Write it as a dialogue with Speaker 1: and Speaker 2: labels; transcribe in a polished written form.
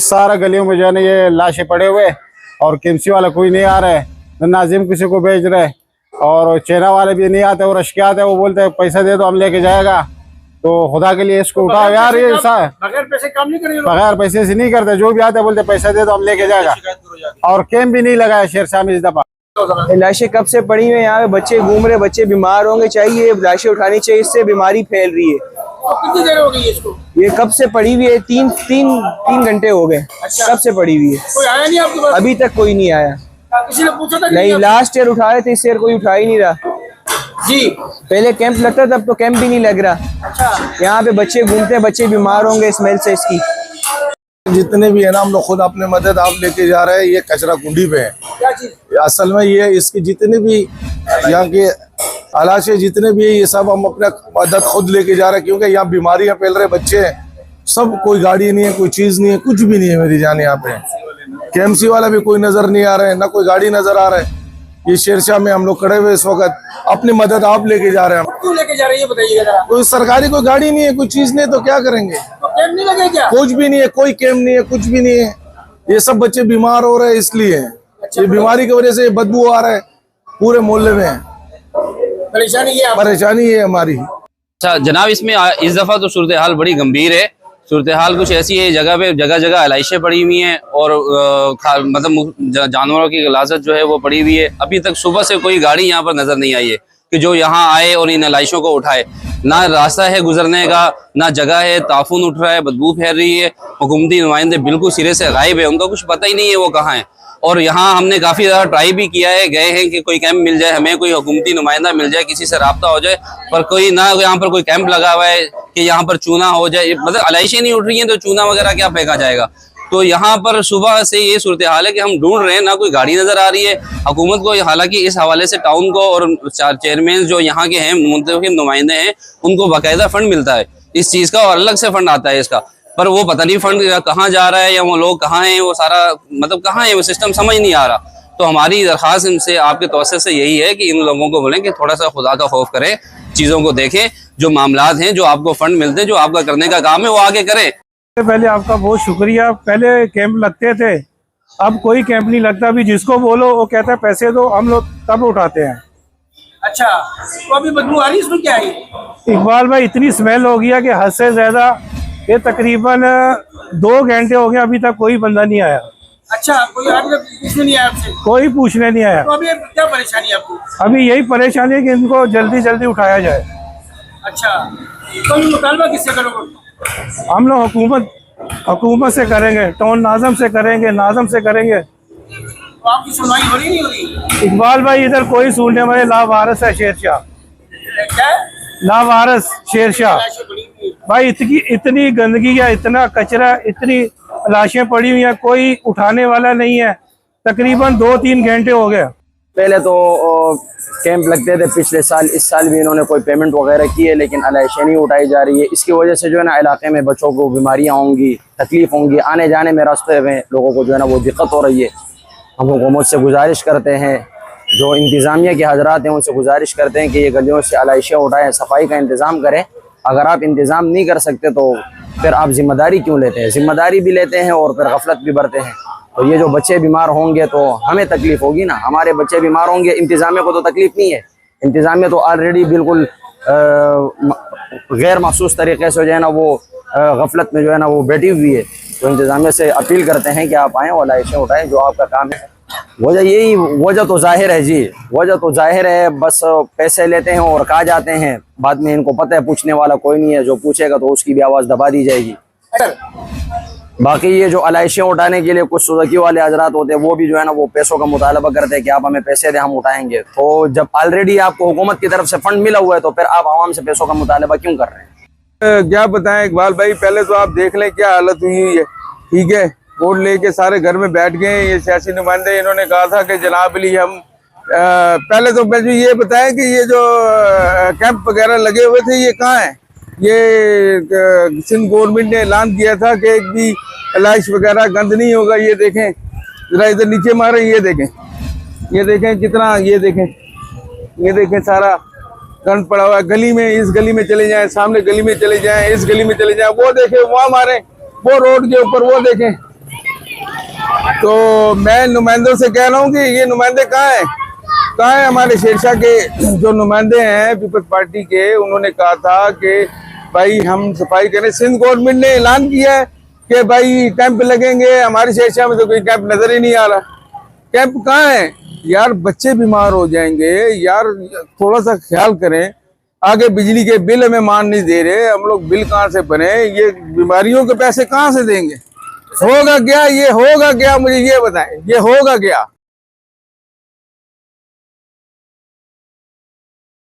Speaker 1: सारा गलियों में जो है ना ये लाशें पड़े हुए, और केएमसी वाला कोई नहीं आ रहा है, न नाजिम किसी को भेज रहे, और चेना वाले भी नहीं आते, और शिकायत है, वो बोलते हैं पैसा दे दो हम लेके जाएगा। तो खुदा के लिए इसको उठाओ यार, ये
Speaker 2: बगैर पैसे काम नहीं करेंगे,
Speaker 1: बगैर पैसे से नहीं करते, जो भी आते बोलते पैसा दे दो हम लेके जाएगा। और कैंप भी नहीं लगाया शेरशाह में इस दफा।
Speaker 3: लाशें कब से पड़ी हुई हैं यहाँ पे, बच्चे घूम रहे, बच्चे बीमार होंगे, चाहिए लाशें उठानी चाहिए, इससे बीमारी फैल रही है।
Speaker 2: तो कितनी देर हो गई है इसको?
Speaker 3: ये कब से पड़ी हुई है? तीन घंटे हो गए।
Speaker 2: अच्छा।
Speaker 3: कब से पड़ी हुई है?
Speaker 2: कोई आया नहीं आपके पास?
Speaker 3: अभी तक कोई नहीं आया।
Speaker 2: किसी ने पूछा था?
Speaker 3: नहीं, लास्ट ईयर उठा रहे थे, इस ईयर कोई उठा ही नहीं रहा
Speaker 2: जी।
Speaker 3: पहले कैंप लगता था, अब तो कैंप भी नहीं लग रहा।
Speaker 2: अच्छा।
Speaker 3: यहाँ पे बच्चे घूमते हैं, बच्चे बीमार होंगे स्मेल से इसकी।
Speaker 4: जितने भी है ना, हम लोग खुद अपने मदद आप लेके जा रहे हैं। ये कचरा कुंडी पे है।
Speaker 2: क्या चीज?
Speaker 4: असल में ये इसकी जितने भी यहाँ के आलाशे जितने भी है, ये सब हम अपने मदद खुद लेके जा रहे हैं, क्योंकि यहाँ बीमारियां फैल रहे, बच्चे हैं सब, कोई गाड़ी नहीं है, कोई चीज नहीं है, कुछ भी नहीं है मेरी जान। यहाँ पे केएमसी वाला भी कोई नजर नहीं आ रहा है, ना कोई गाड़ी नजर आ रहा है। ये शेरशाह में हम लोग खड़े हुए इस वक्त, अपनी मदद आप लेके जा रहे हैं।
Speaker 2: क्यों लेके जा रहे हैं बताइएगा जरा।
Speaker 4: कोई सरकारी कोई गाड़ी नहीं है, कोई चीज नहीं है, तो क्या करेंगे?
Speaker 2: तो कैंप नहीं लगे क्या?
Speaker 4: कुछ भी नहीं है, कोई कैंप नहीं है, कुछ भी नहीं है। ये सब बच्चे बीमार हो रहे हैं, इसलिए ये बीमारी की वजह से बदबू आ रहा है पूरे मोहल्ले में। परेशानी है हमारी।
Speaker 5: अच्छा जनाब, इसमें इस दफ़ा तो सूरत हाल बड़ी गंभीर है। सूरत हाल कुछ ऐसी है, जगह पे जगह आलाइशें पड़ी हुई हैं, और मतलब जानवरों की गलाजत जो है वो पड़ी हुई है। अभी तक सुबह से कोई गाड़ी यहाँ पर नज़र नहीं आई है कि जो यहाँ आए और इन आलाइशों को उठाए। ना रास्ता है गुजरने का, ना जगह है, ताफून उठ रहा है, बदबू फैल रही है। हुकूमती नुमाइंदे बिल्कुल सिरे से गायब है, उनको कुछ पता ही नहीं है वो कहाँ है। और यहाँ हमने काफ़ी ज़्यादा ट्राई भी किया है, गए हैं कि कोई कैंप मिल जाए, हमें कोई हुकूमती नुमाइंदा मिल जाए, किसी से रब्ता हो जाए, पर कोई ना यहाँ पर कोई कैंप लगा हुआ है कि यहाँ पर चूना हो जाए। मतलब आलाइशें नहीं उठ रही हैं तो चूना वगैरह क्या फेंका जाएगा। तो यहाँ पर सुबह से ये सूरत हाल है कि हम ढूंढ रहे हैं, ना कोई गाड़ी नज़र आ रही है हुकूमत को। हालांकि इस हवाले से टाउन को और चेयरमैन जो यहाँ के हैं मुंतखब नुमाइंदे हैं, उनको बाकायदा फ़ंड मिलता है इस चीज़ का, और अलग से फ़ंड आता है इसका, पर वो पता नहीं फंड कहाँ जा रहा है, या वो लोग कहाँ हैं, वो सारा मतलब कहाँ है वो सिस्टम समझ नहीं आ रहा। तो हमारी दरख्वास्त इनसे, आपके तवज्जो से यही है कि इन लोगों को बोलें कि थोड़ा सा खुदा का खौफ करें, चीज़ों को देखें, जो मामलात हैं, जो आपको फंड मिलते हैं, जो आपका करने का काम है वो आगे करें।
Speaker 6: पहले आपका बहुत शुक्रिया। पहले कैंप लगते थे, अब कोई कैंप नहीं लगता। अभी जिसको बोलो वो कहता है पैसे दो, हम लोग तब उठाते हैं।
Speaker 2: अच्छा, तो अभी बदबू आ रही है, इसमें क्या है?
Speaker 6: इकबाल भाई, इतनी स्मेल हो गया कि हद से ज्यादा। ये तकरीबन 2 घंटे हो गए, अभी तक कोई बंदा नहीं आया।
Speaker 2: अच्छा, कोई आगे पूछने नहीं आया आपसे?
Speaker 6: कोई पूछने नहीं आया।
Speaker 2: तो अभी क्या परेशानी है आपको?
Speaker 6: अभी यही परेशानी है कि इनको जल्दी जल्दी उठाया जाए।
Speaker 2: अच्छा, तो मुतालबा किससे करोगे?
Speaker 6: हम लोग हुकूमत से करेंगे, टाउन नाज़म से करेंगे, नाज़म से करेंगे।
Speaker 2: तो आपकी सुनवाई हो रही नहीं हो रही?
Speaker 6: इकबाल भाई, इधर कोई सुनने वाले लावारिस है शेरशाह,
Speaker 2: क्या?
Speaker 6: लावारिस शेरशाह भाई। इतनी गंदगी है, इतना कचरा, इतनी लाशें पड़ी हुई हैं, कोई उठाने वाला नहीं है। तकरीबन 2-3 घंटे हो गए।
Speaker 3: पहले तो कैंप लगते थे पिछले साल, इस साल भी इन्होंने कोई पेमेंट वगैरह की है, लेकिन आलाइशें नहीं उठाई जा रही है। इसकी वजह से जो है ना इलाके में बच्चों को बीमारियां होंगी, तकलीफ होंगी, आने जाने में रास्ते में लोगों को जो है ना वो दिक्कत हो रही है। हम हुकूमत से गुजारिश करते हैं, जो इंतज़ामिया के हजरात हैं उनसे गुजारिश करते हैं कि ये गलियों से आलाइशें उठाएँ, सफाई का इंतज़ाम करें। अगर आप इंतज़ाम नहीं कर सकते तो फिर आप जिम्मेदारी क्यों लेते हैं? जिम्मेदारी भी लेते हैं और फिर गफलत भी बरते हैं। तो ये जो बच्चे बीमार होंगे तो हमें तकलीफ होगी ना, हमारे बच्चे बीमार होंगे। इंतज़ामिया को तो तकलीफ नहीं है, इंतज़ामिया तो ऑलरेडी बिल्कुल गैर महसूस तरीके से जो है ना वो गफलत में जो है ना वो बैठी हुई है। तो इंतज़ामिया से अपील करते हैं कि आप आएँ और आलाइशें उठाएँ, जो आपका काम है। वजह तो जाहिर है जी, वजह तो जाहिर है, बस पैसे लेते हैं और कहा जाते हैं। बाद में इनको पता है पूछने वाला कोई नहीं है, जो पूछेगा तो उसकी भी आवाज़ दबा दी जाएगी। बाकी ये जो आलाइशें उठाने के लिए कुछ सुज़ुकी वाले हजरात होते हैं, वो भी जो है ना वो पैसों का मुतालबा करते हैं कि आप हमें पैसे दें, हम उठाएंगे। तो जब ऑलरेडी आपको हुकूमत की तरफ से फंड मिला हुआ है तो फिर आप आवाम से पैसों का मुतालबा क्यों कर रहे हैं?
Speaker 7: क्या बताएं इकबाल भाई, पहले तो आप देख लें क्या हालत हुई है। ठीक है, वोट लेके सारे घर में बैठ गए। ये सियासी नुमाइंदे इन्होंने कहा था कि जनाब अली हम पहले तो मुझे ये बताएं कि ये जो कैंप वगैरह लगे हुए थे ये कहाँ है? ये सिंध गवर्नमेंट ने ऐलान किया था कि एक भी लाइश वगैरह गंद नहीं होगा। ये देखें जरा, इधर नीचे मारे, ये देखें कितना, ये देखें सारा गंद पड़ा हुआ है। गली में, इस गली में चले जाएं, सामने गली में चले जाएं, इस गली में चले जाएं, वो देखें वहाँ मारे, वो रोड के ऊपर वो देखें, तो मैं नुमाइंदों से कह रहा हूँ कि ये नुमाइंदे कहाँ हैं हमारे शेरशाह के जो नुमाइंदे हैं पीपल्स पार्टी के। उन्होंने कहा था कि भाई हम सफाई करें। सिंध गवर्नमेंट ने ऐलान किया है कि भाई कैंप लगेंगे। हमारे शेरशाह में तो कोई कैंप नजर ही नहीं आ रहा। कैंप कहाँ है यार? बच्चे बीमार हो जाएंगे यार, थोड़ा सा ख्याल करें। आगे बिजली के बिल हमें मान नहीं दे रहे, हम लोग बिल कहाँ से भरें? ये बीमारियों के पैसे कहाँ से देंगे? होगा क्या? ये होगा क्या? मुझे ये बताएं, ये होगा क्या?